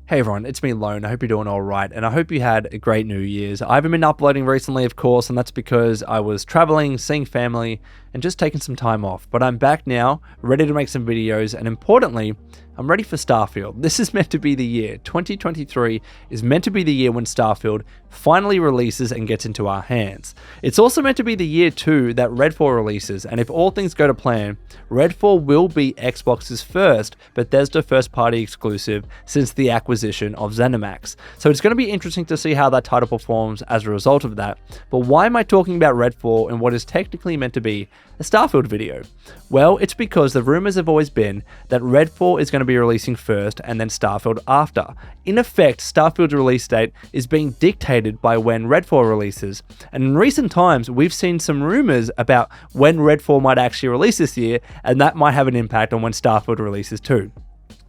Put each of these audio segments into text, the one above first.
Hey everyone, it's me Lone. I hope you're doing all right, and I hope you had a great New Year's. I haven't been uploading recently, of course, and that's because I was traveling, seeing family, and just taking some time off. But I'm back now, ready to make some videos, and importantly, I'm ready for Starfield. This is meant to be the year. 2023 is meant to be the year when Starfield finally releases and gets into our hands. It's also meant to be the year too that Redfall releases, and if all things go to plan, Redfall will be Xbox's first Bethesda first-party exclusive since the acquisition of ZeniMax. So it's going to be interesting to see how that title performs as a result of that. But why am I talking about Redfall in what is technically meant to be a Starfield video? Well, it's because the rumors have always been that Redfall is going to be releasing first and then Starfield after. In effect, Starfield's release date is being dictated by when Redfall releases, and in recent times we've seen some rumors about when Redfall might actually release this year, and that might have an impact on when Starfield releases too.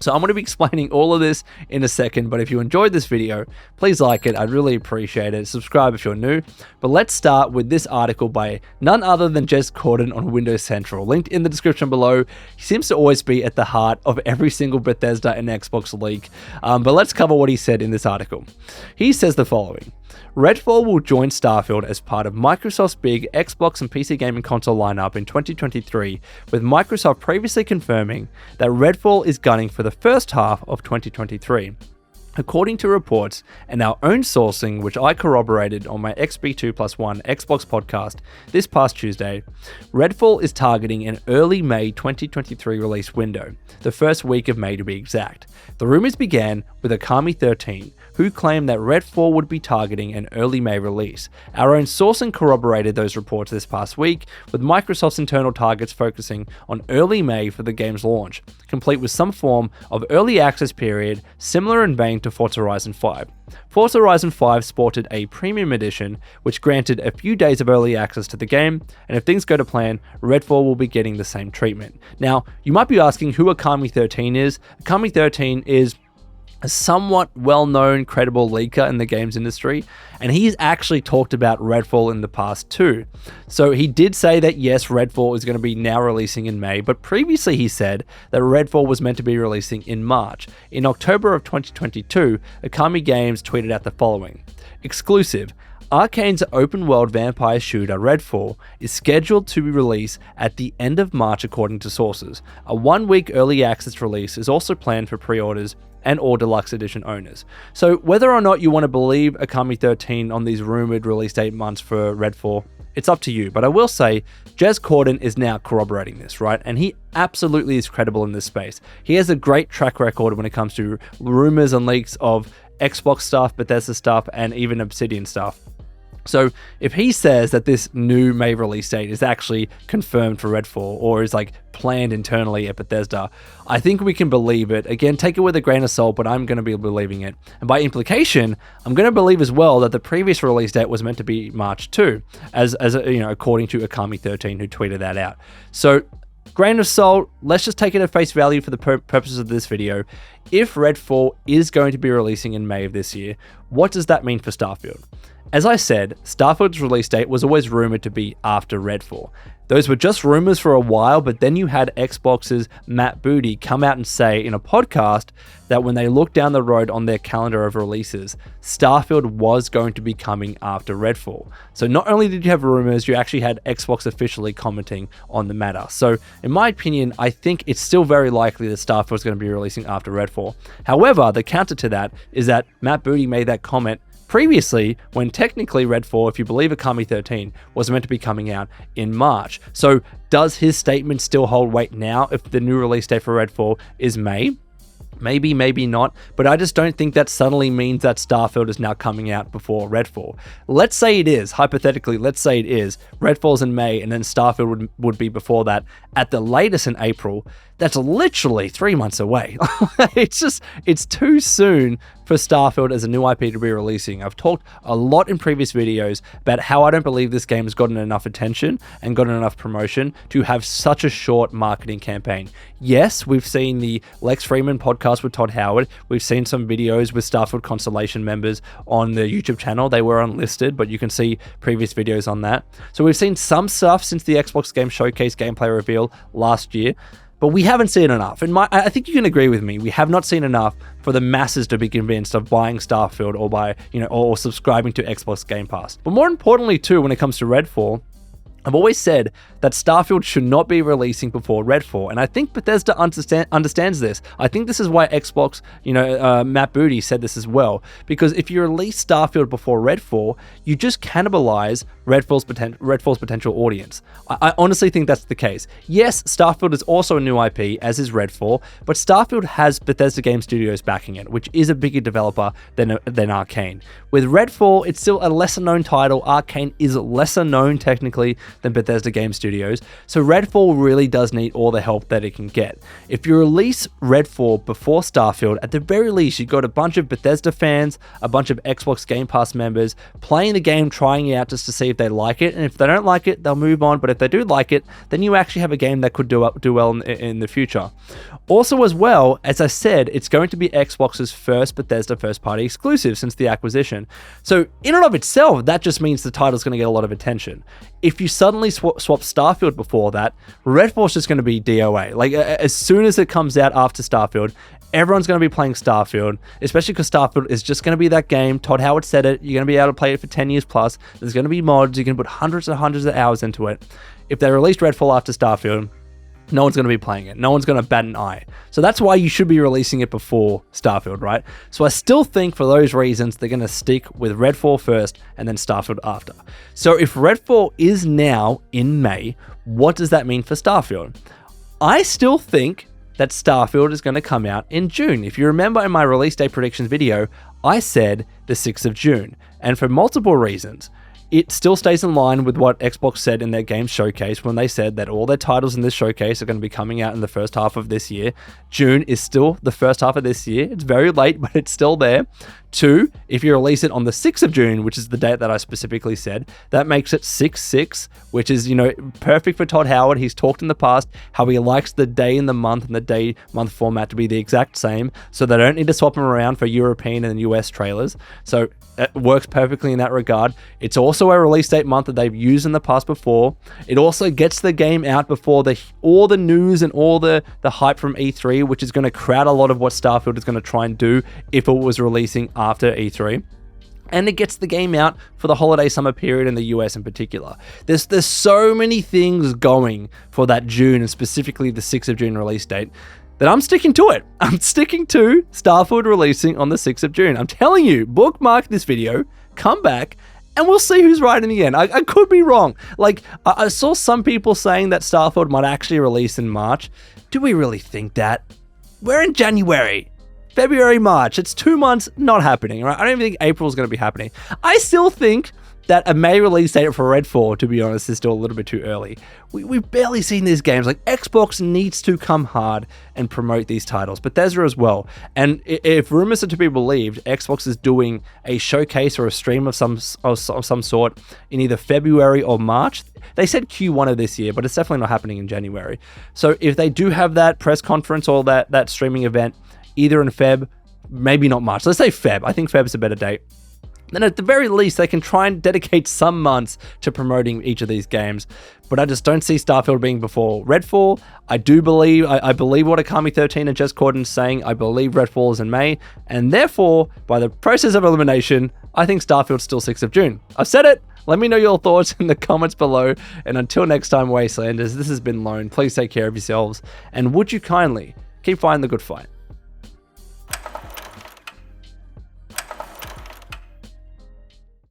So I'm going to be explaining all of this in a second, but if you enjoyed this video, please like it. I'd really appreciate it. Subscribe if you're new. But let's start with this article by none other than Jez Corden on Windows Central, linked in the description below. He seems to always be at the heart of every single Bethesda and Xbox leak. But let's cover what he said in this article. He says the following: Redfall will join Starfield as part of Microsoft's big Xbox and PC gaming console lineup in 2023, with Microsoft previously confirming that Redfall is gunning for the first half of 2023. According to reports and our own sourcing, which I corroborated on my XB2+1 Xbox podcast this past Tuesday, Redfall is targeting an early May 2023 release window, the first week of May to be exact. The rumors began with Okami13, who claimed that Redfall would be targeting an early May release. Our own sourcing corroborated those reports this past week, with Microsoft's internal targets focusing on early May for the game's launch, complete with some form of early access period similar in vein to Forza Horizon 5. Forza Horizon 5 sported a premium edition, which granted a few days of early access to the game, and if things go to plan, Redfall will be getting the same treatment. Now, you might be asking who Okami13 is. Okami13 is a somewhat well-known, credible leaker in the games industry, and he's actually talked about Redfall in the past too. So he did say that yes, Redfall is going to be now releasing in May, but previously he said that Redfall was meant to be releasing in March. In October of 2022, Okami Games tweeted out the following: exclusive, Arcane's open-world vampire shooter Redfall is scheduled to release at the end of March according to sources. A one-week early access release is also planned for pre-orders and or deluxe edition owners. So whether or not you want to believe Okami13 on these rumored release date months for Redfall, it's up to you. But I will say, Jez Corden is now corroborating this, right? And he absolutely is credible in this space. He has a great track record when it comes to rumors and leaks of Xbox stuff, Bethesda stuff, and even Obsidian stuff. So if he says that this new May release date is actually confirmed for Redfall or is like planned internally at Bethesda, I think we can believe it. Again, take it with a grain of salt, but I'm going to be believing it. And by implication, I'm going to believe as well that the previous release date was meant to be March 2, as you know, according to Okami13, who tweeted that out. So grain of salt, let's just take it at face value for the purposes of this video. If Redfall is going to be releasing in May of this year, what does that mean for Starfield? As I said, Starfield's release date was always rumored to be after Redfall. Those were just rumors for a while, but then you had Xbox's Matt Booty come out and say in a podcast that when they looked down the road on their calendar of releases, Starfield was going to be coming after Redfall. So not only did you have rumors, you actually had Xbox officially commenting on the matter. So in my opinion, I think it's still very likely that Starfield is going to be releasing after Redfall. However, the counter to that is that Matt Booty made that comment previously, when technically Redfall, if you believe Okami13, was meant to be coming out in March. So does his statement still hold weight now if the new release date for Redfall is May? Maybe, maybe not, but I just don't think that suddenly means that Starfield is now coming out before Redfall. Let's say it is, hypothetically, let's say it is. Redfall's in May and then Starfield would be before that, at the latest in April. That's literally 3 months away. It's too soon for Starfield as a new IP to be releasing. I've talked a lot in previous videos about how I don't believe this game has gotten enough attention and gotten enough promotion to have such a short marketing campaign. Yes, we've seen the Lex Freeman podcast with Todd Howard. We've seen some videos with Starfield Constellation members on the YouTube channel. They were unlisted, but you can see previous videos on that. So we've seen some stuff since the Xbox Game Showcase gameplay reveal last year. But we haven't seen enough. I think you can agree with me. We have not seen enough for the masses to be convinced of buying Starfield or subscribing to Xbox Game Pass. But more importantly too, when it comes to Redfall, I've always said that Starfield should not be releasing before Redfall, and I think Bethesda understands this. I think this is why Xbox, Matt Booty said this as well, because if you release Starfield before Redfall, you just cannibalize Redfall's potential audience. I honestly think that's the case. Yes, Starfield is also a new IP, as is Redfall, but Starfield has Bethesda Game Studios backing it, which is a bigger developer than Arcane. With Redfall, it's still a lesser known title. Arcane is lesser known technically than Bethesda Game Studios, so Redfall really does need all the help that it can get. If you release Redfall before Starfield, at the very least you got a bunch of Bethesda fans, a bunch of Xbox Game Pass members playing the game, trying it out just to see if they like it, and if they don't like it, they'll move on, but if they do like it, then you actually have a game that could do well in the future. Also, as well, as I said, it's going to be Xbox's first Bethesda first-party exclusive since the acquisition. So in and of itself, that just means the title's going to get a lot of attention. If you suddenly swap Starfield before that, Redfall's just going to be DOA. Like, as soon as it comes out after Starfield, everyone's going to be playing Starfield, especially because Starfield is just going to be that game. Todd Howard said it. You're going to be able to play it for 10 years plus. There's going to be mods. You can put hundreds and hundreds of hours into it. If they released Redfall after Starfield, no one's going to be playing it. No one's going to bat an eye. So that's why you should be releasing it before Starfield, right? So I still think for those reasons, they're going to stick with Redfall first and then Starfield after. So if Redfall is now in May, what does that mean for Starfield? I still think that Starfield is going to come out in June. If you remember in my release date predictions video, I said the 6th of June. And for multiple reasons. It still stays in line with what Xbox said in their game showcase when they said that all their titles in this showcase are going to be coming out in the first half of this year. June is still the first half of this year. It's very late, but it's still there. 2, if you release it on the 6th of June, which is the date that I specifically said, that makes it 6/6, which is, perfect for Todd Howard. He's talked in the past how he likes the day and the month and the day-month format to be the exact same, so they don't need to swap them around for European and US trailers. So it works perfectly in that regard. It's also a release date month that they've used in the past before. It also gets the game out before all the news and all the hype from E3, which is going to crowd a lot of what Starfield is going to try and do if it was releasing after E3. And it gets the game out for the holiday summer period in the US in particular. There's so many things going for that June, and specifically the 6th of June release date, that I'm sticking to it. I'm sticking to Starfield releasing on the 6th of June. I'm telling you, bookmark this video, come back, and we'll see who's right in the end. I could be wrong. Like, I saw some people saying that Starfield might actually release in March. Do we really think that? We're in January. February, March. It's 2 months, not happening, right? I don't even think April is going to be happening. I still think that a May release date for Redfall, to be honest, is still a little bit too early. We've barely seen these games. Like, Xbox needs to come hard and promote these titles. Bethesda as well. And if rumors are to be believed, Xbox is doing a showcase or a stream of some sort in either February or March. They said Q1 of this year, but it's definitely not happening in January. So if they do have that press conference or that streaming event, either in Feb, maybe not March. Let's say Feb. I think Feb's a better date. Then at the very least, they can try and dedicate some months to promoting each of these games. But I just don't see Starfield being before Redfall. I believe what Akami 13 and Jez Corden's saying. I believe Redfall is in May. And therefore, by the process of elimination, I think Starfield's still 6th of June. I've said it. Let me know your thoughts in the comments below. And until next time, Wastelanders, this has been Lone. Please take care of yourselves. And would you kindly keep fighting the good fight.